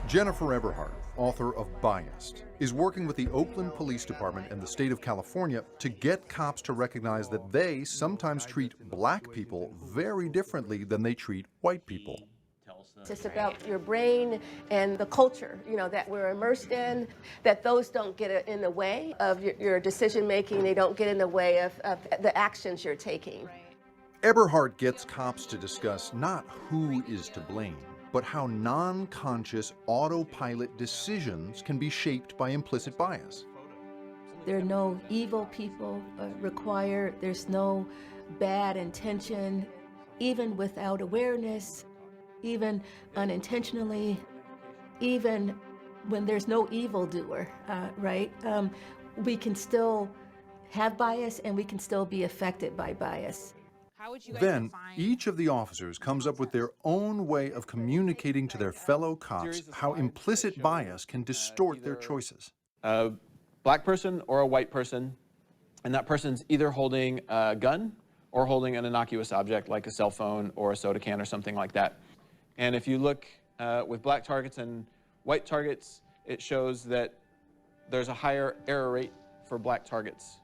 Jennifer Eberhardt, author of Biased, is working with the Oakland Police Department and the state of California to get cops to recognize that they sometimes treat black people very differently than they treat white people. It's about your brain and the culture, that we're immersed in, that those don't get in the way of your decision making. They don't get in the way of the actions you're taking. Eberhardt gets cops to discuss not who is to blame, but how non-conscious autopilot decisions can be shaped by implicit bias. There are no evil people required. There's no bad intention, even without awareness, even unintentionally, even when there's no evildoer, right? We can still have bias and we can still be affected by bias. Then, each of the officers comes up with their own way of communicating to their fellow cops how implicit bias can distort their choices. A black person or a white person, and that person's either holding a gun or holding an innocuous object like a cell phone or a soda can or something like that. And if you look with black targets and white targets, it shows that there's a higher error rate for black targets.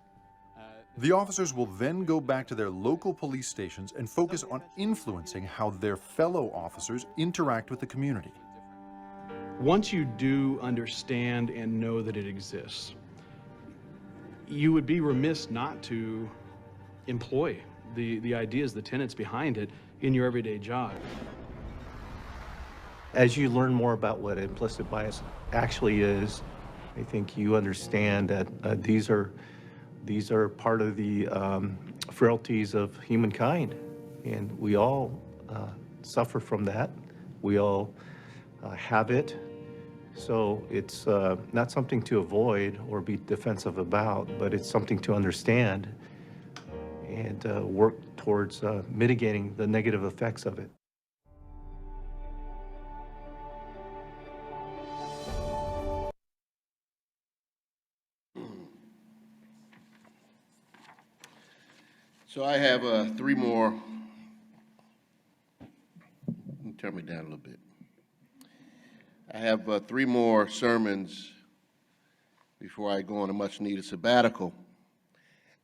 The officers will then go back to their local police stations and focus on influencing how their fellow officers interact with the community. Once you do understand and know that it exists, you would be remiss not to employ the ideas, the tenets behind it in your everyday job. As you learn more about what implicit bias actually is, I think you understand that these are part of the frailties of humankind, and we all suffer from that. We all have it. So it's not something to avoid or be defensive about, but it's something to understand and work towards mitigating the negative effects of it. So I have three more. Turn me down a little bit. I have three more sermons before I go on a much-needed sabbatical.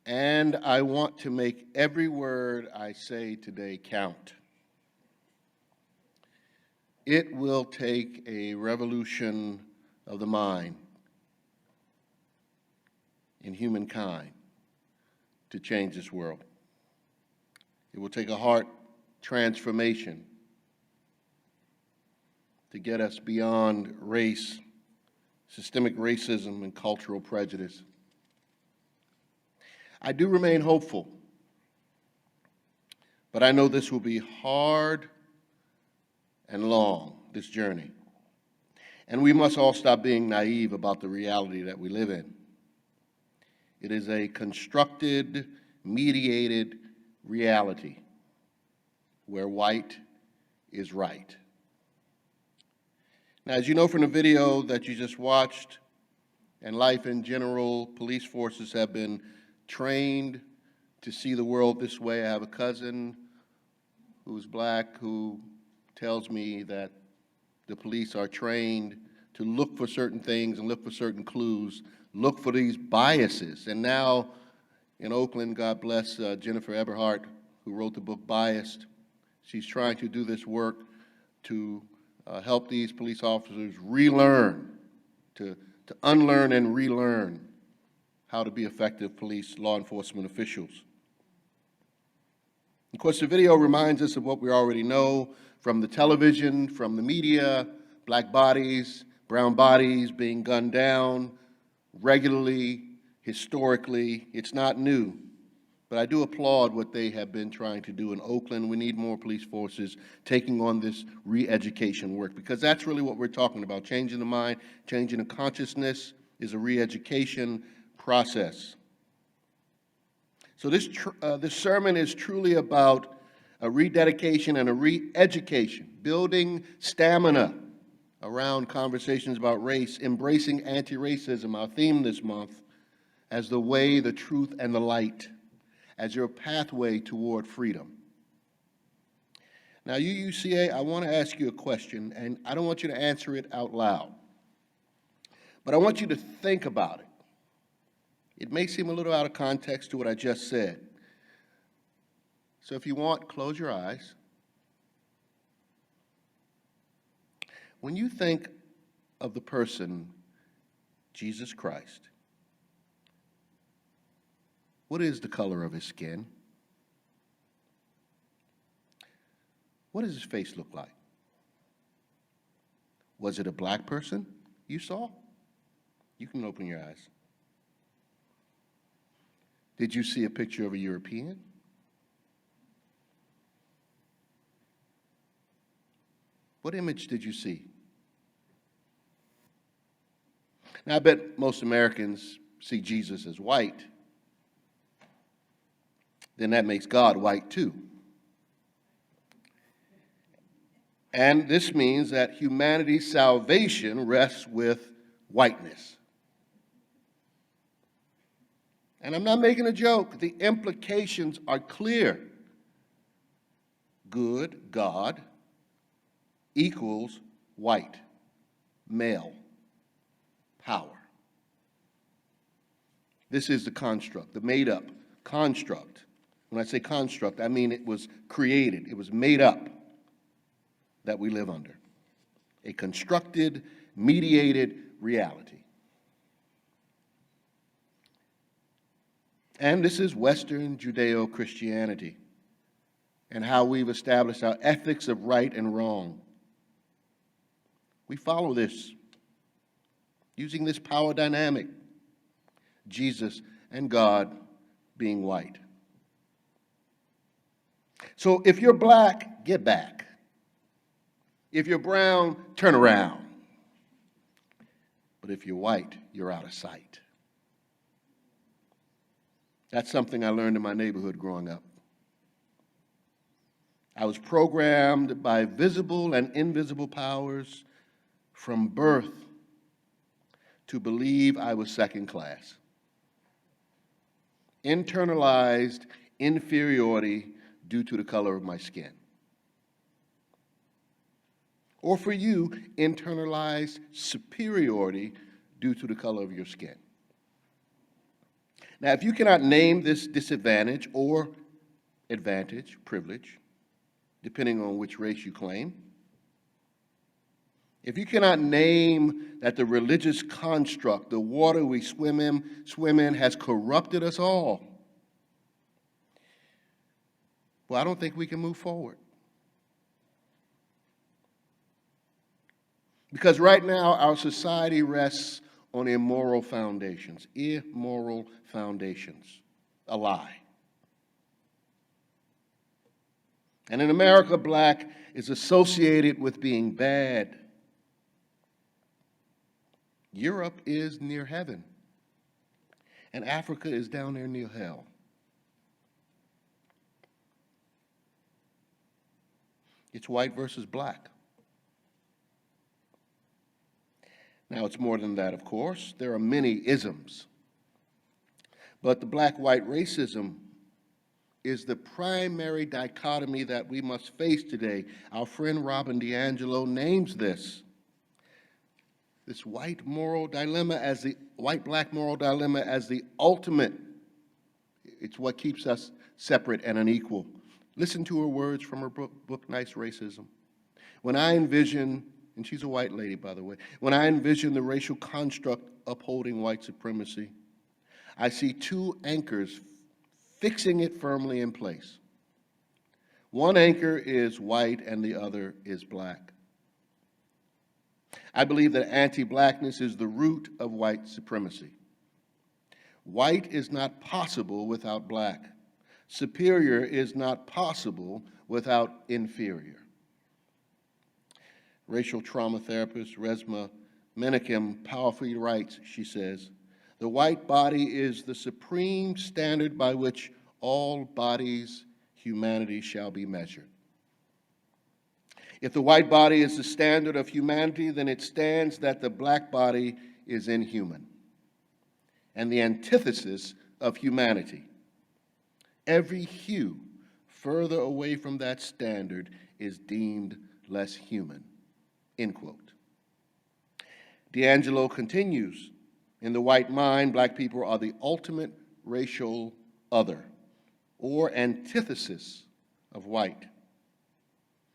And I want to make every word I say today count. It will take a revolution of the mind in humankind to change this world. It will take a heart transformation to get us beyond race, systemic racism, and cultural prejudice. I do remain hopeful, but I know this will be hard and long, this journey. And we must all stop being naive about the reality that we live in. It is a constructed, mediated reality where white is right. Now, as you know from the video that you just watched, and life in general, police forces have been trained to see the world this way. I have a cousin who's black who tells me that the police are trained to look for certain things and look for certain clues, look for these biases. And now in Oakland, God bless Jennifer Eberhardt, who wrote the book Biased. She's trying to do this work to help these police officers relearn, to unlearn and relearn how to be effective police law enforcement officials. Of course, the video reminds us of what we already know from the television, from the media: black bodies, brown bodies being gunned down regularly, historically. It's not new, but I do applaud what they have been trying to do in Oakland. We need more police forces taking on this re-education work, because that's really what we're talking about. Changing the mind, changing the consciousness is a re-education process. So this sermon is truly about a rededication and a re-education, building stamina around conversations about race, embracing anti-racism, our theme this month, as the way, the truth, and the light, as your pathway toward freedom. Now, UUCA, I want to ask you a question, and I don't want you to answer it out loud, but I want you to think about it. It may seem a little out of context to what I just said. So if you want, close your eyes. When you think of the person, Jesus Christ, what is the color of his skin? What does his face look like? Was it a black person you saw? You can open your eyes. Did you see a picture of a European? What image did you see? Now, I bet most Americans see Jesus as white. Then that makes God white too. And this means that humanity's salvation rests with whiteness. And I'm not making a joke. The implications are clear. Good God equals white, male, power. This is the construct, the made-up construct. When I say construct, I mean it was created, it was made up that we live under. A constructed, mediated reality. And this is Western Judeo-Christianity and how we've established our ethics of right and wrong. We follow this, using this power dynamic, Jesus and God being white. So if you're black, get back. If you're brown, turn around. But if you're white, you're out of sight. That's something I learned in my neighborhood growing up. I was programmed by visible and invisible powers from birth to believe I was second class. Internalized inferiority due to the color of my skin. Or for you, internalized superiority due to the color of your skin. Now, if you cannot name this disadvantage or advantage, privilege, depending on which race you claim, if you cannot name that the religious construct, the water we swim in has corrupted us all, well, I don't think we can move forward. Because right now, our society rests on immoral foundations, a lie. And in America, black is associated with being bad. Europe is near heaven, and Africa is down there near hell. It's white versus black. Now, it's more than that, of course. There are many isms. But the black-white racism is the primary dichotomy that we must face today. Our friend Robin DiAngelo names this white moral dilemma as the white-black moral dilemma as the ultimate. It's what keeps us separate and unequal. Listen to her words from her book Nice Racism. When I envision, and she's a white lady, by the way, when I envision the racial construct upholding white supremacy, I see two anchors fixing it firmly in place. One anchor is white and the other is black. I believe that anti-blackness is the root of white supremacy. White is not possible without black. Superior is not possible without inferior. Racial trauma therapist Resmaa Menakem powerfully writes, she says, "The white body is the supreme standard by which all bodies, humanity shall be measured." If the white body is the standard of humanity, then it stands that the black body is inhuman and the antithesis of humanity. Every hue further away from that standard is deemed less human, end quote. D'Angelo continues, in the white mind, black people are the ultimate racial other, or antithesis of white.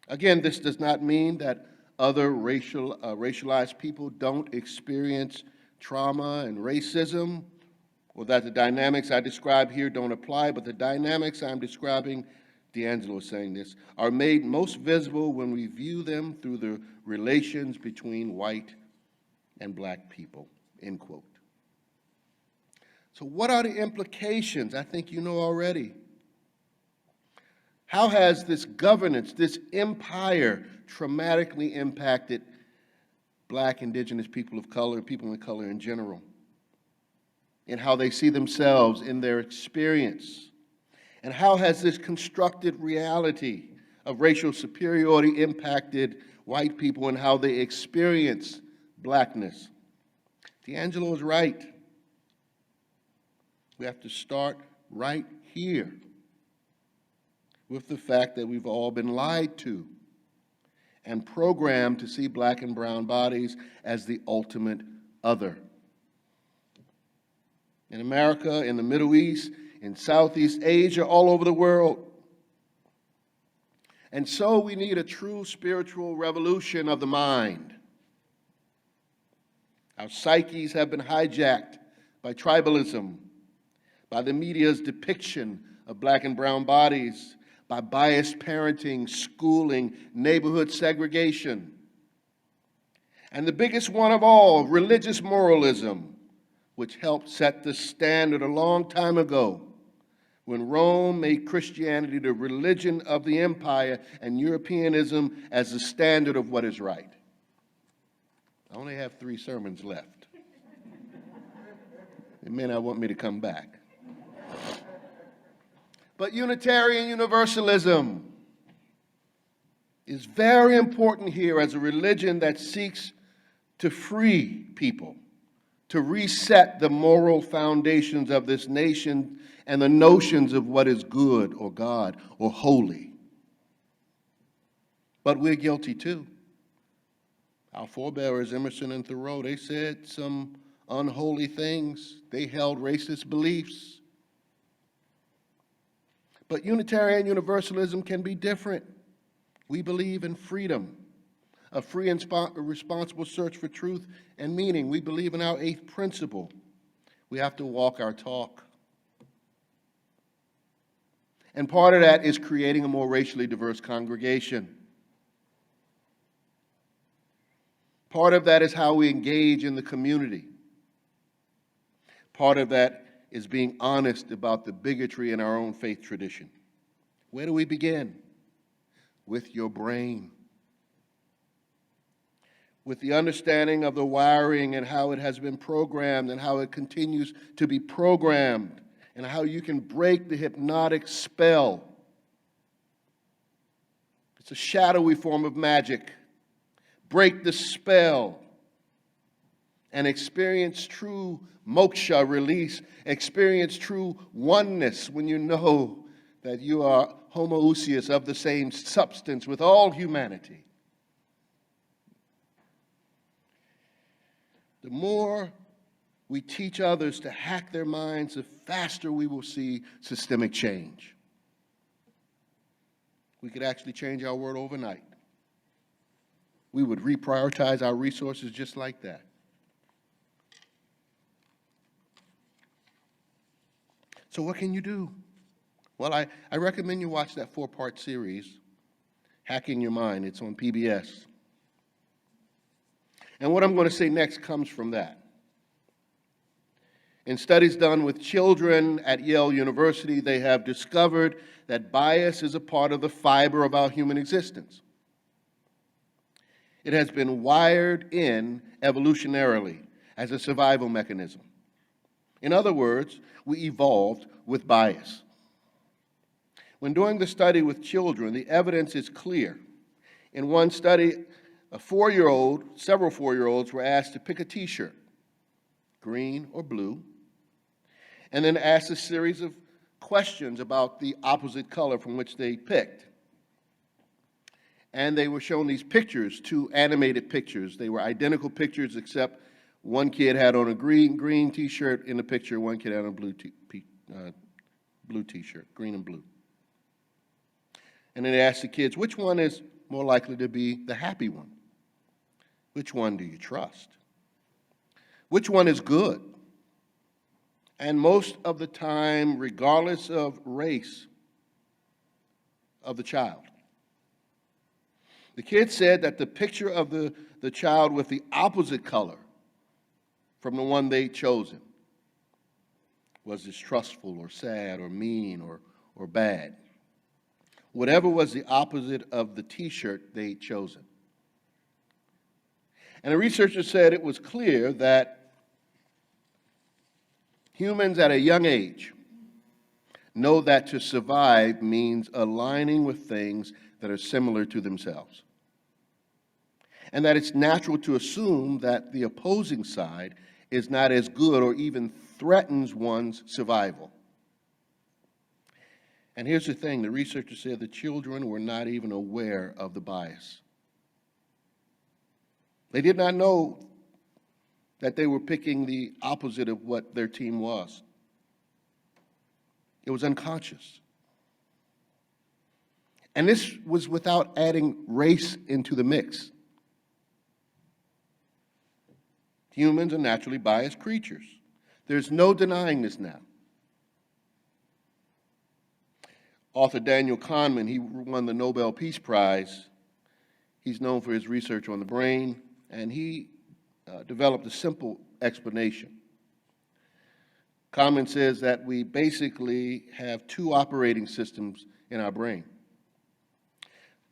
Again, this does not mean that other racialized people don't experience trauma and racism, or that the dynamics I describe here don't apply, but the dynamics I'm describing, D'Angelo is saying this, are made most visible when we view them through the relations between white and black people, end quote. So what are the implications? I think you know already. How has this governance, this empire, traumatically impacted black, indigenous people of color in general, and how they see themselves in their experience? And how has this constructed reality of racial superiority impacted white people and how they experience blackness? D'Angelo is right. We have to start right here with the fact that we've all been lied to and programmed to see black and brown bodies as the ultimate other. In America, in the Middle East, in Southeast Asia, all over the world. And so we need a true spiritual revolution of the mind. Our psyches have been hijacked by tribalism, by the media's depiction of black and brown bodies, by biased parenting, schooling, neighborhood segregation. And the biggest one of all, religious moralism, which helped set the standard a long time ago when Rome made Christianity the religion of the empire and Europeanism as the standard of what is right. I only have 3 sermons left. They may not want me to come back. But Unitarian Universalism is very important here as a religion that seeks to free people, to reset the moral foundations of this nation and the notions of what is good or God or holy. But we're guilty too. Our forebears, Emerson and Thoreau, they said some unholy things. They held racist beliefs. But Unitarian Universalism can be different. We believe in freedom, a free and responsible search for truth and meaning. We believe in our 8th principle. We have to walk our talk. And part of that is creating a more racially diverse congregation. Part of that is how we engage in the community. Part of that is being honest about the bigotry in our own faith tradition. Where do we begin? With your brain. With the understanding of the wiring and how it has been programmed and how it continues to be programmed and how you can break the hypnotic spell. It's a shadowy form of magic. Break the spell and experience true moksha, release, experience true oneness when you know that you are homoousios, of the same substance with all humanity. The more we teach others to hack their minds, the faster we will see systemic change. We could actually change our world overnight. We would reprioritize our resources just like that. So what can you do? Well, I recommend you watch that 4-part series, Hacking Your Mind. It's on PBS. And what I'm going to say next comes from that. In studies done with children at Yale University, they have discovered that bias is a part of the fiber of our human existence. It has been wired in evolutionarily as a survival mechanism. In other words, we evolved with bias. When doing the study with children, the evidence is clear. In one study, several 4-year-olds were asked to pick a t-shirt, green or blue, and then asked a series of questions about the opposite color from which they picked. And they were shown these pictures, two animated pictures. They were identical pictures, except one kid had on a green T-shirt in the picture, one kid had on a blue T-shirt, green and blue. And then they asked the kids, which one is more likely to be the happy one? Which one do you trust? Which one is good? And most of the time, regardless of race of the child, the kid said that the picture of the child with the opposite color from the one they'd chosen was distrustful or sad or mean or bad. Whatever was the opposite of the T-shirt they'd chosen. And the researcher said it was clear that humans at a young age know that to survive means aligning with things that are similar to themselves. And that it's natural to assume that the opposing side is not as good or even threatens one's survival. And here's the thing, the researcher said the children were not even aware of the bias. They did not know that they were picking the opposite of what their team was. It was unconscious. And this was without adding race into the mix. Humans are naturally biased creatures. There's no denying this now. Author Daniel Kahneman, he won the Nobel Peace Prize. He's known for his research on the brain, and he developed a simple explanation. Kahneman says that we basically have two operating systems in our brain: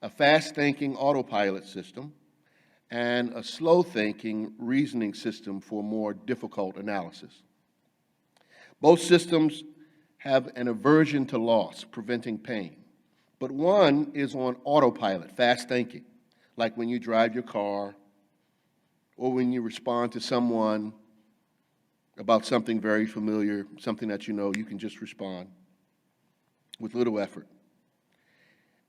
a fast-thinking autopilot system and a slow-thinking reasoning system for more difficult analysis. Both systems have an aversion to loss, preventing pain. But one is on autopilot, fast thinking, like when you drive your car or when you respond to someone about something very familiar, something that you know, you can just respond with little effort.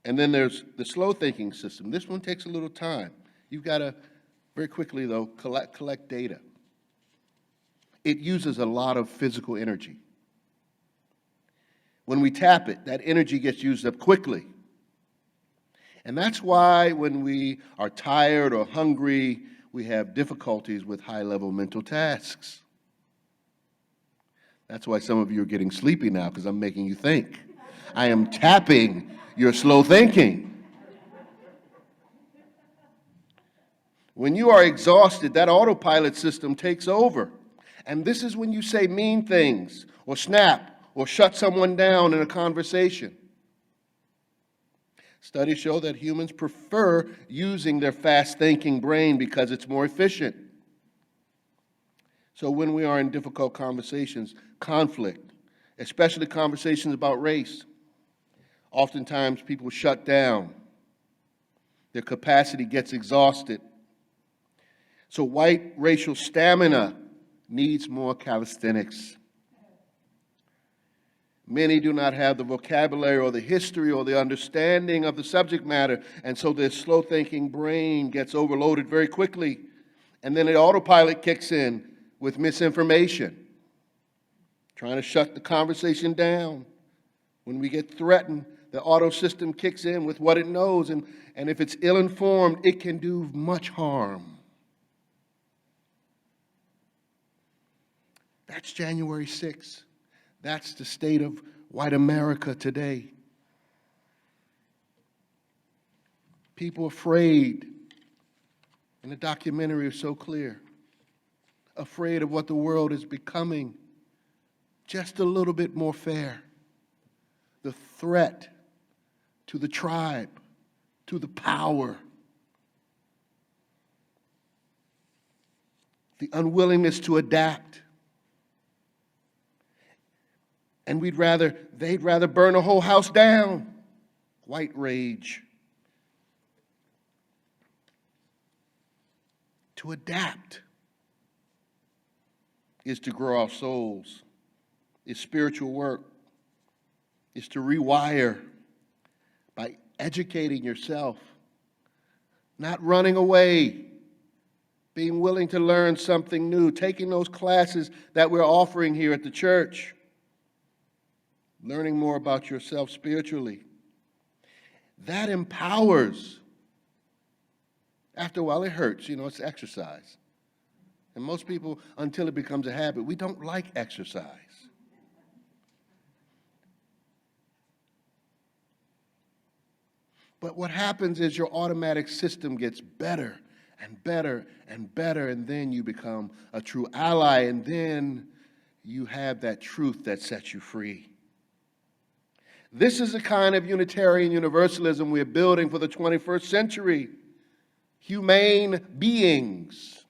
And then there's the slow thinking system. This one takes a little time. You've got to, very quickly though, collect data. It uses a lot of physical energy. When we tap it, that energy gets used up quickly. And that's why when we are tired or hungry, we have difficulties with high-level mental tasks. That's why some of you are getting sleepy now, because I'm making you think. I am tapping your slow thinking. When you are exhausted, that autopilot system takes over. And this is when you say mean things, or snap, or shut someone down in a conversation. Studies show that humans prefer using their fast-thinking brain because it's more efficient. So when we are in difficult conversations, conflict, especially conversations about race, oftentimes people shut down. Their capacity gets exhausted. So white racial stamina needs more calisthenics. Many do not have the vocabulary or the history or the understanding of the subject matter, and so their slow-thinking brain gets overloaded very quickly, and then the autopilot kicks in with misinformation, trying to shut the conversation down. When we get threatened, the auto system kicks in with what it knows, and if it's ill-informed, it can do much harm. That's January 6th. That's the state of white America today. People afraid, and the documentary is so clear, afraid of what the world is becoming just a little bit more fair. The threat to the tribe, to the power, the unwillingness to adapt. And they'd rather burn a whole house down. White rage. To adapt is to grow our souls, is spiritual work, is to rewire by educating yourself, not running away, being willing to learn something new, taking those classes that we're offering here at the church, learning more about yourself spiritually. That empowers. After a while, it hurts. You know, it's exercise. And most people, until it becomes a habit, we don't like exercise. But what happens is your automatic system gets better and better and better, and then you become a true ally, and then you have that truth that sets you free. This is the kind of Unitarian Universalism we're building for the 21st century. Humane beings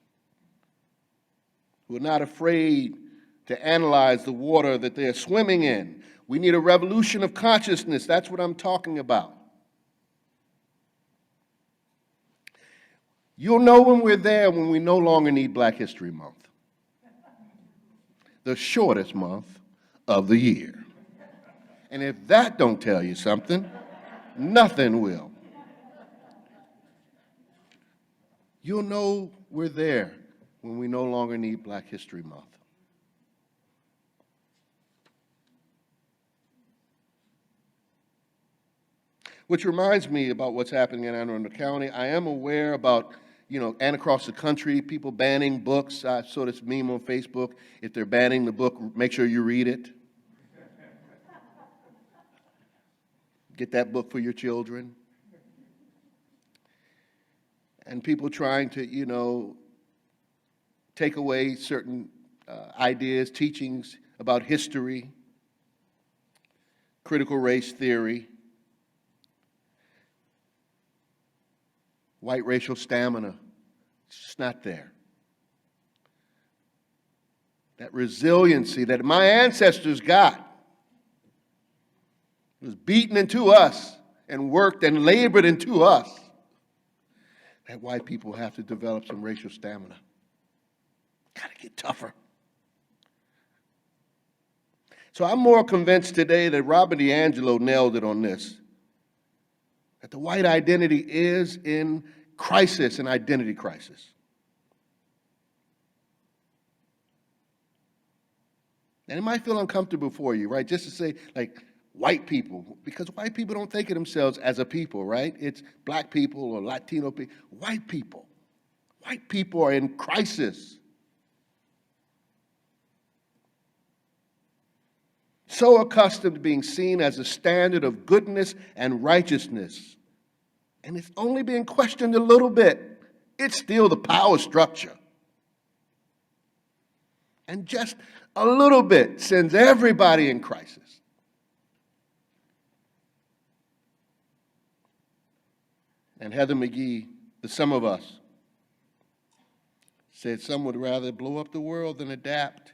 who are not afraid to analyze the water that they're swimming in. We need a revolution of consciousness. That's what I'm talking about. You'll know when we're there when we no longer need Black History Month, the shortest month of the year. And if that don't tell you something, nothing will. You'll know we're there when we no longer need Black History Month. Which reminds me about what's happening in Anne Arundel County. I am aware about, and across the country, people banning books. I saw this meme on Facebook. If they're banning the book, make sure you read it. Get that book for your children. And people trying to, take away certain ideas, teachings about history, critical race theory, white racial stamina. It's just not there. That resiliency that my ancestors got was beaten into us and worked and labored into us. That white people have to develop some racial stamina. Gotta get tougher. So I'm more convinced today that Robert DiAngelo nailed it on this. That the white identity is in crisis, an identity crisis. And it might feel uncomfortable for you, right? Just to say, like, white people, because white people don't think of themselves as a people, right? It's black people or Latino people. White people. White people are in crisis. So accustomed to being seen as a standard of goodness and righteousness. And it's only being questioned a little bit. It's still the power structure. And just a little bit sends everybody in crisis. And Heather McGhee, the Some of Us, said some would rather blow up the world than adapt.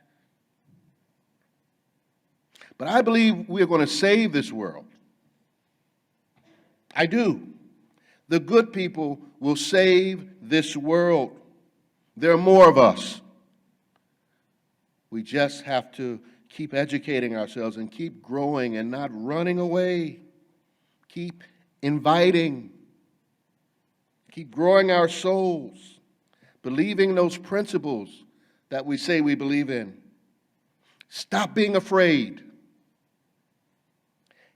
But I believe we are going to save this world. I do. The good people will save this world. There are more of us. We just have to keep educating ourselves and keep growing and not running away. Keep inviting. Keep growing our souls, believing those principles that we say we believe in. Stop being afraid.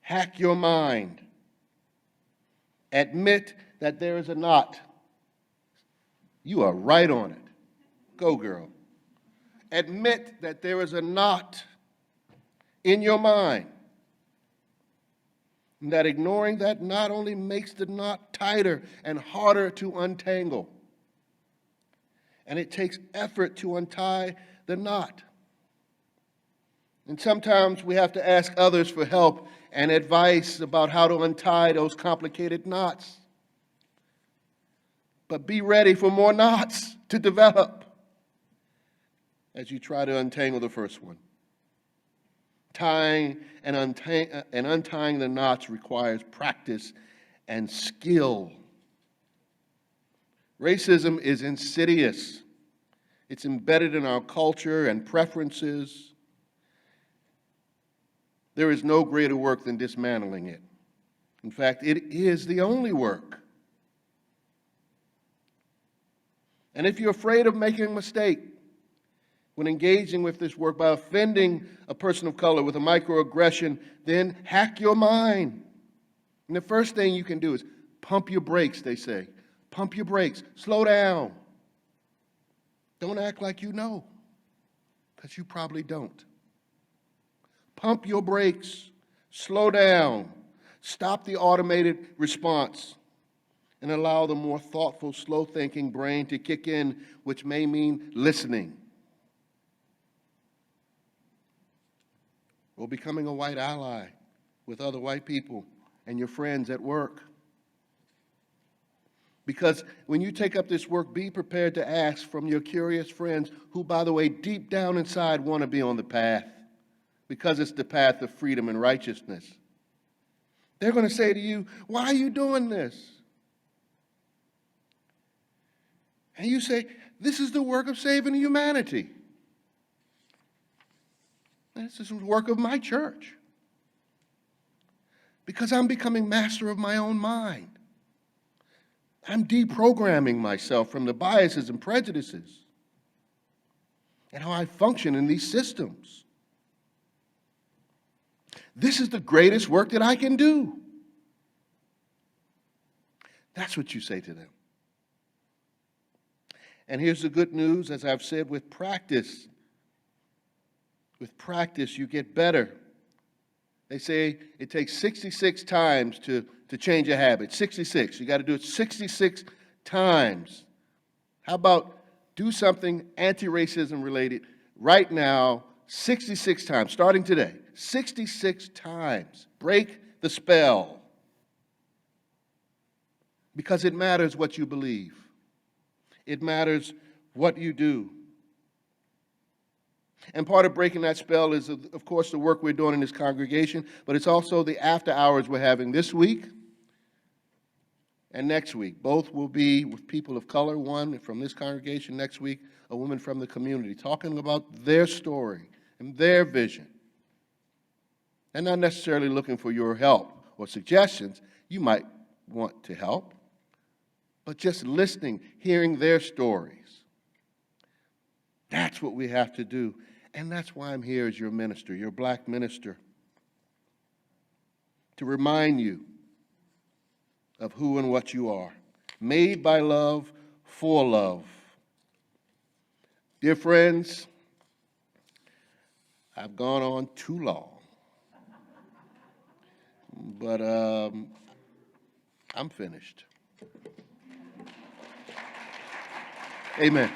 Hack your mind. Admit that there is a knot. You are right on it. Go, girl. Admit that there is a knot in your mind. And that ignoring that knot only makes the knot tighter and harder to untangle. And it takes effort to untie the knot. And sometimes we have to ask others for help and advice about how to untie those complicated knots. But be ready for more knots to develop as you try to untangle the first one. Tying and untying the knots requires practice and skill. Racism is insidious. It's embedded in our culture and preferences. There is no greater work than dismantling it. In fact, it is the only work. And if you're afraid of making a mistake when engaging with this work by offending a person of color with a microaggression, then hack your mind. And the first thing you can do is pump your brakes, they say. Pump your brakes. Slow down. Don't act like you know, because you probably don't. Pump your brakes. Slow down. Stop the automated response and allow the more thoughtful, slow-thinking brain to kick in, which may mean listening or becoming a white ally with other white people and your friends at work. Because when you take up this work, be prepared to ask from your curious friends who, by the way, deep down inside want to be on the path, because it's the path of freedom and righteousness. They're going to say to you, why are you doing this? And you say, this is the work of saving humanity. This is the work of my church. Because I'm becoming master of my own mind. I'm deprogramming myself from the biases and prejudices and how I function in these systems. This is the greatest work that I can do. That's what you say to them. And here's the good news, as I've said, with practice you get better. They say it takes 66 times to change a habit. 66. You got to do it 66 times. How about do something anti-racism related right now 66 times, starting today. 66 times. Break the spell. Because it matters what you believe. It matters what you do. And part of breaking that spell is, of course, the work we're doing in this congregation, but it's also the after hours we're having this week and next week. Both will be with people of color, one from this congregation, next week, a woman from the community, talking about their story and their vision. And not necessarily looking for your help or suggestions. You might want to help, but just listening, hearing their stories. That's what we have to do. And that's why I'm here as your minister, your black minister, to remind you of who and what you are. Made by love, for love. Dear friends, I've gone on too long. But I'm finished. Amen.